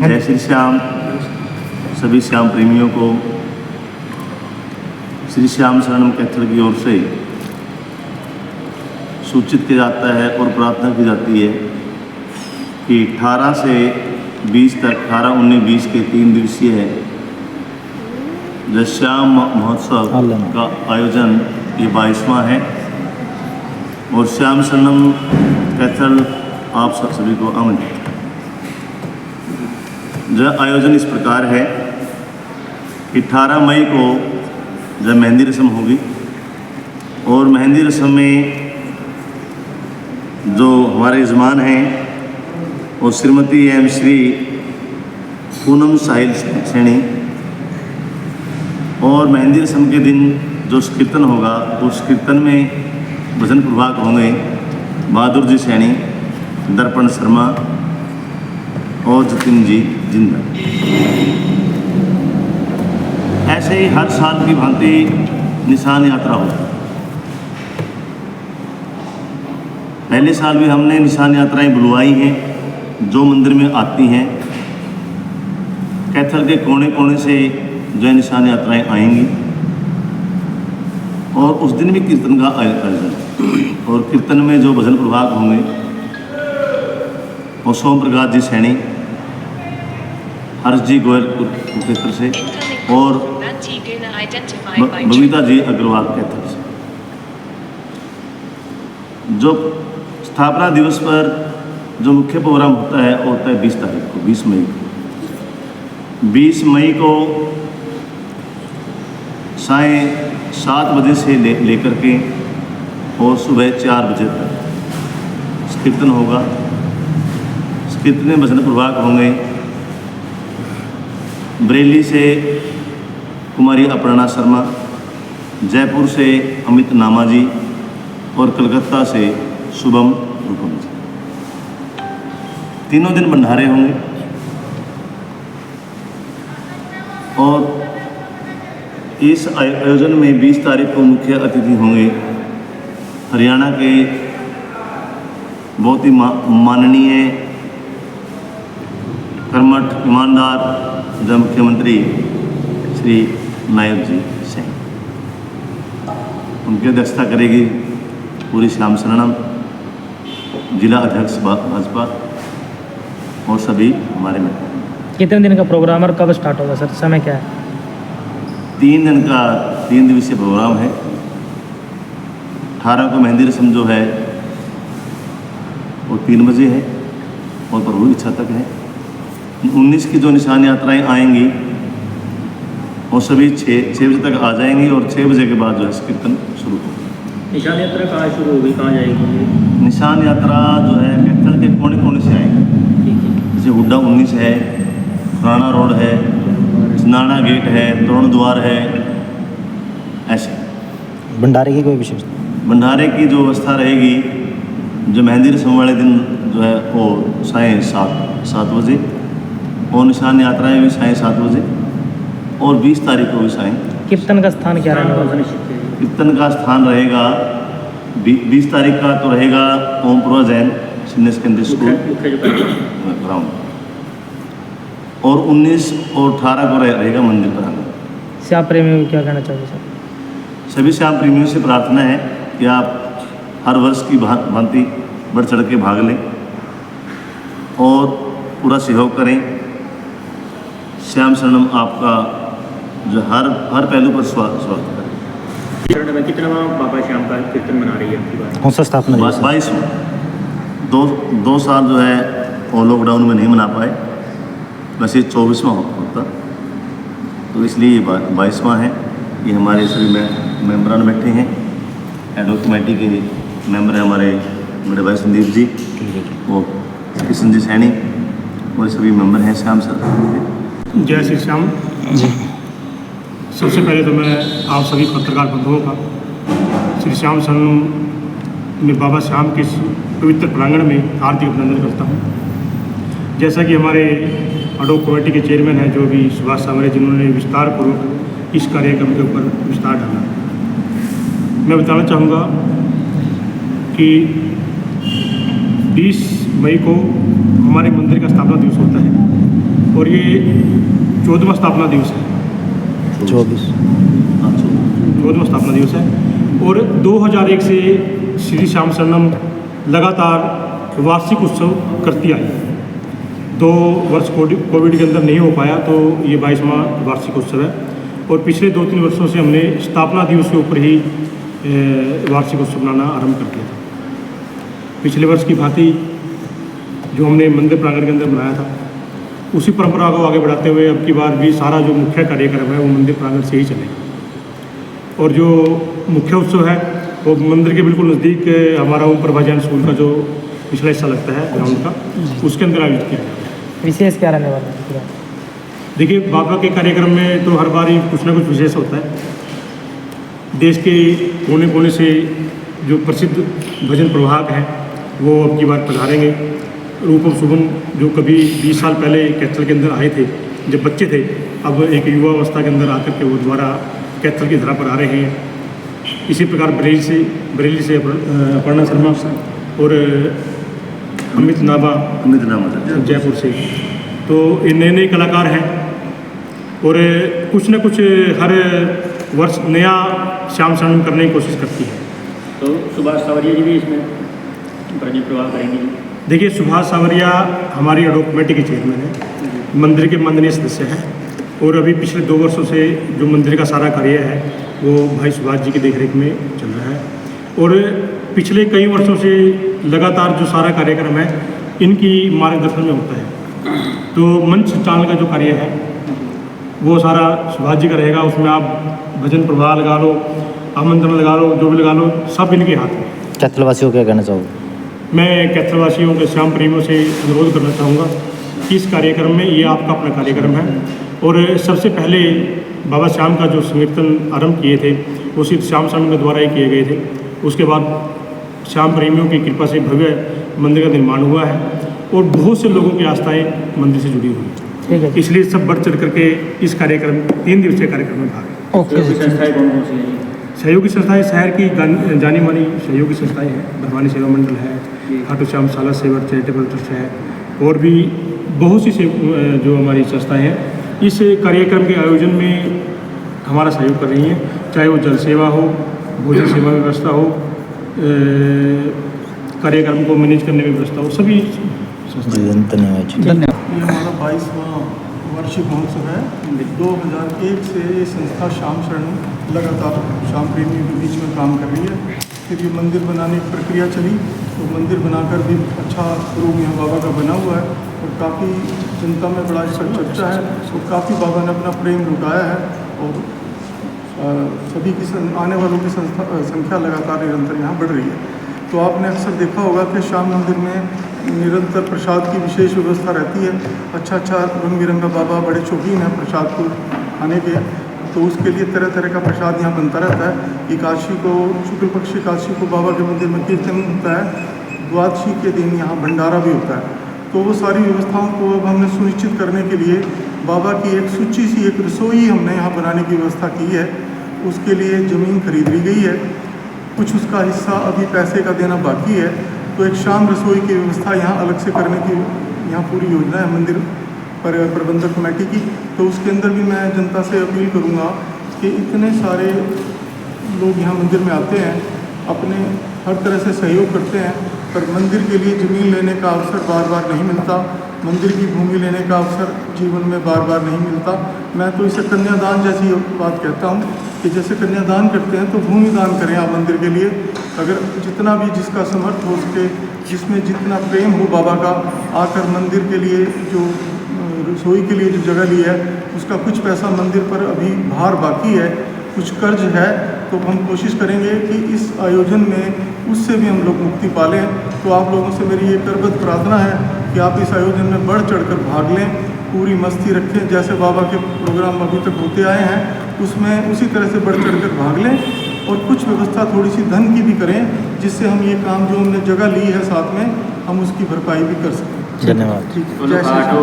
जय श्री श्याम। सभी श्याम प्रेमियों को श्री श्याम शरणम कैथल की ओर से सूचित किया जाता है और प्रार्थना की जाती है कि 18 से 20 तक 18, 19, 20 के 3 दिवसीय है जो श्याम महोत्सव का आयोजन ये 22वां है। और श्याम शरणम कैथल आप सभी को आमंत्रित। जो आयोजन इस प्रकार है कि 18 मई को जब मेहंदी रस्म होगी और मेहंदी रस्म में जो हमारे यजमान हैं वो श्रीमती एम श्री पूनम साहिल सैनी, और मेहंदी रस्म के दिन जो कीर्तन होगा उस कीर्तन में भजन प्रभाग होंगे बहादुर जी सैनी, दर्पण शर्मा और जतिन जी जिंदा। ऐसे ही हर साल की भांति निशान यात्रा होती है। पहले साल भी हमने निशान यात्राएं बुलवाई हैं जो मंदिर में आती हैं। कैथल के कोने कोने से जो निशान यात्राएं आएंगी और उस दिन भी कीर्तन का आयोजन, और कीर्तन में जो भजन प्रभाग होंगे वो सोम प्रकाश जी सैनी, हर्ष जी गोयल कुरुक्षेत्र से और बबीता जी अग्रवाल कैथल से। जो स्थापना दिवस पर जो मुख्य प्रोग्राम होता है वो होता है 20 तारीख को, 20 मई को। 20 मई को साय 7 बजे से लेकर के और सुबह 4 बजे तक कीर्तन होगा। कीर्तन में भजन प्रभाग होंगे। बरेली से कुमारी अपर्णा शर्मा, जयपुर से अमित नामा जी और कलकत्ता से शुभम रूपम जी। तीनों दिन भंडारे होंगे। और इस आयोजन में 20 तारीख को मुख्य अतिथि होंगे हरियाणा के बहुत ही माननीय कर्मठ ईमानदार जब मुख्यमंत्री श्री नायब जी सैनी। उनकी अध्यक्षता करेगी पूरी श्याम शरणम जिला अध्यक्ष भाजपा और सभी हमारे मित्र। कितने दिन का प्रोग्राम और कब स्टार्ट होगा सर, समय क्या है? 3 दिन का 3 दिवसीय प्रोग्राम है। 18 को मेहंदी रस्म जो है वो 3 बजे है और प्रभु इच्छा तक है। 19 की जो निशान यात्राएं आएंगी वो सभी 6 बजे तक आ जाएंगी और 6 बजे के बाद जो है कीर्तन शुरू होगा। निशान यात्रा कहाँ शुरू होगी, कहाँ जाएगी? निशान यात्रा जो है कैथल के कोने कोने से आएगी। जैसे हुड्डा 19 है, पुराना रोड है, नाना गेट है, तोरण द्वार है, ऐसे। भंडारे की कोई विशेषता? भंडारे की जो व्यवस्था रहेगी जो मेहंदी रस्म वाले दिन जो है वो साय 7 बजे और निशान यात्राएं भी साय 7 बजे और 20 तारीख को भी साय। कीर्तन का स्थान क्या रहने वाला है? कीर्तन का स्थान रहेगा 20 तारीख का तो रहेगा Ompura Jain senior secondary school ground, और 19 और 18 को रहेगा मंदिर प्रांगण। श्याम प्रेमियों को क्या कहना चाहिए सर? सभी श्याम प्रेमियों से प्रार्थना है कि आप हर वर्ष की भांति बढ़ चढ़ के भाग लें और पूरा सहयोग करें। श्याम शरणम आपका जो हर पहलू पर स्वागत करें। चरण में कितना बाबा श्याम का कीर्तन मना रही है आपकी बात? कौन सा स्थापना दिवस? 22 दो साल जो है वो लॉकडाउन में नहीं मना पाए, वैसे 24वां होता, तो इसलिए ये 22वां है। ये हमारे सभी मेम्बरान बैठे हैं। एडवोकेट कमेटी के मेंबर हैं हमारे बड़े भाई संदीप जी, वो किशन जी सैनी और सभी मेंबर हैं श्याम सर। जय श्री श्याम जी। सबसे पहले तो मैं आप सभी पत्रकार बंधुओं का श्री श्याम शरणम में बाबा श्याम के पवित्र प्रांगण में हार्दिक अभिनंदन करता हूँ। जैसा कि हमारे एडवोकेट कमेटी के चेयरमैन हैं जो भी सुभाष सामरे, जिन्होंने विस्तार पूर्वक इस कार्यक्रम के ऊपर विस्तार डाला, मैं बताना चाहूँगा कि 20 मई को हमारे मंदिर का स्थापना दिवस होता है और ये 14वां स्थापना दिवस है। 14वां स्थापना दिवस है और 2001 से श्री श्याम शरणम लगातार वार्षिक उत्सव करती आई है। 2 वर्ष कोविड के अंदर नहीं हो पाया तो ये 22वां वार्षिक उत्सव है और पिछले 2-3 वर्षों से हमने स्थापना दिवस के ऊपर ही वार्षिक उत्सव मनाना आरंभ कर दिया था। पिछले वर्ष की भांति जो हमने मंदिर प्रांगण के अंदर बनाया था उसी परंपरा को आगे बढ़ाते हुए अब की बार भी सारा जो मुख्य कार्यक्रम है वो मंदिर प्रांगण से ही चलेगा और जो मुख्य उत्सव है वो मंदिर के बिल्कुल नज़दीक हमारा ओम प्रभा जैन स्कूल का जो पिछला हिस्सा लगता है ग्राउंड का, उसके अंदर आयोजित किया जाएगा। विशेष क्या रहने वाला है? देखिए, बाबा के कार्यक्रम में तो हर बार ही कुछ ना कुछ विशेष होता है। देश के कोने कोने से जो प्रसिद्ध भजन प्रभाग हैं वो अब की बार पधारेंगे। रूपम शुभम जो कभी 20 साल पहले कैथल के अंदर आए थे जब बच्चे थे, अब एक युवा अवस्था के अंदर आकर के वो दोबारा कैथल की धरा पर आ रहे हैं। इसी प्रकार बरेली से अपर्णा शर्मा और अमित नाभा जयपुर से, तो ये नए नए कलाकार हैं और कुछ न कुछ हर वर्ष नया श्याम शरणम करने की कोशिश करती है। तो सुभाष सावरिया जी भी इसमें भजन प्रवाह करेंगे। देखिए, सुभाष सावरिया हमारी एडोक कमेटी के चेयरमैन है, मंदिर के माननीय सदस्य हैं और अभी पिछले 2 वर्षों से जो मंदिर का सारा कार्य है वो भाई सुभाष जी की देखरेख में चल रहा है और पिछले कई वर्षों से लगातार जो सारा कार्यक्रम है इनकी मार्गदर्शन में होता है। तो मंच संचालन का जो कार्य है वो सारा सुभाष जी का रहेगा। उसमें आप भजन प्रवाह लगा लो, आमंत्रण लगा लो, जो भी लगा लो, सब इनके हाथ में। कैथलवासियों को क्या कहना चाहोगे? मैं कैथलवासियों के श्याम प्रेमियों से अनुरोध करना चाहूँगा कि इस कार्यक्रम में, ये आपका अपना कार्यक्रम है और सबसे पहले बाबा श्याम का जो संकीर्तन आरंभ किए थे वो सिर्फ श्याम शरणम के द्वारा ही किए गए थे। उसके बाद श्याम प्रेमियों की कृपा से भव्य मंदिर का निर्माण हुआ है और बहुत से लोगों की आस्थाएं मंदिर से जुड़ी हुई है। इसलिए सब बढ़ चढ़ करके इस कार्यक्रम 3 दिवसीय कार्यक्रम में भाग। ओके, संस्थाएं कौन कौन सी हैं? सहयोगी संस्थाएं शहर की जानी मानी सहयोगी संस्थाएं हैं। भगवानी सेवा मंडल है, खाटू श्याम साला सेवा चैरिटेबल ट्रस्ट है और भी बहुत सी जो हमारी संस्थाएं हैं इस कार्यक्रम के आयोजन में हमारा सहयोग कर रही हैं, चाहे वो जल सेवा हो, भोजन सेवा व्यवस्था हो, कार्यक्रम को मैनेज करने में व्यवस्था हो, सभी संस्थाएं। धन्यवाद। ये हमारा 22वां वार्षिक महोत्सव है। 2001 से ये संस्था श्याम शरणम लगातार श्याम प्रेमियों के बीच में काम कर रही है। फिर ये मंदिर बनाने की प्रक्रिया चली तो मंदिर बनाकर भी अच्छा रूम यहाँ बाबा का बना हुआ है और काफ़ी जनता में बड़ा इसका चर्चा है और काफ़ी बाबा ने अपना प्रेम लुटाया है और सभी की आने वालों की संख्या लगातार निरंतर यहाँ बढ़ रही है। तो आपने अक्सर देखा होगा कि श्याम मंदिर में निरंतर प्रसाद की विशेष व्यवस्था रहती है। अच्छा रंग बिरंगा बाबा बड़े शौकीन हैं प्रसाद को खाने के, तो उसके लिए तरह तरह का प्रसाद यहाँ बनता रहता है। एकादशी को, शुक्ल पक्ष एकादशी को बाबा के मंदिर में कीर्तन होता है, द्वादशी के दिन यहाँ भंडारा भी होता है। तो वो सारी व्यवस्थाओं को अब हमने सुनिश्चित करने के लिए बाबा की एक सूची सी एक रसोई हमने यहाँ बनाने की व्यवस्था की है। उसके लिए ज़मीन खरीद ली गई है, कुछ उसका हिस्सा अभी पैसे का देना बाकी है। तो एक शाम रसोई की व्यवस्था यहाँ अलग से करने की यहाँ पूरी योजना है मंदिर प्रबंधक कमेटी की। तो उसके अंदर भी मैं जनता से अपील करूँगा कि इतने सारे लोग यहाँ मंदिर में आते हैं, अपने हर तरह से सहयोग करते हैं, पर मंदिर के लिए ज़मीन लेने का अवसर बार बार नहीं मिलता, मंदिर की भूमि लेने का अवसर जीवन में बार बार नहीं मिलता। मैं तो इसे कन्यादान जैसी बात कहता हूँ कि जैसे कन्यादान करते हैं तो भूमि दान करें आप मंदिर के लिए। अगर जितना भी जिसका समर्थ हो सके, जिसमें जितना प्रेम हो बाबा का, आकर मंदिर के लिए जो रसोई के लिए जो जगह ली है उसका कुछ पैसा मंदिर पर अभी भार बाकी है, कुछ कर्ज है, तो हम कोशिश करेंगे कि इस आयोजन में उससे भी हम लोग मुक्ति पालें। तो आप लोगों से मेरी ये करबद्ध प्रार्थना है कि आप इस आयोजन में बढ़ चढ़कर भाग लें, पूरी मस्ती रखें। जैसे बाबा के प्रोग्राम अभी तक होते आए हैं उसमें उसी तरह से बढ़ चढ़कर भाग लें और कुछ व्यवस्था थोड़ी सी धन की भी करें, जिससे हम ये काम जो हमने जगह ली है साथ में हम उसकी भरपाई भी कर सकें। धन्यवाद। ठीक है, जय श्री राम।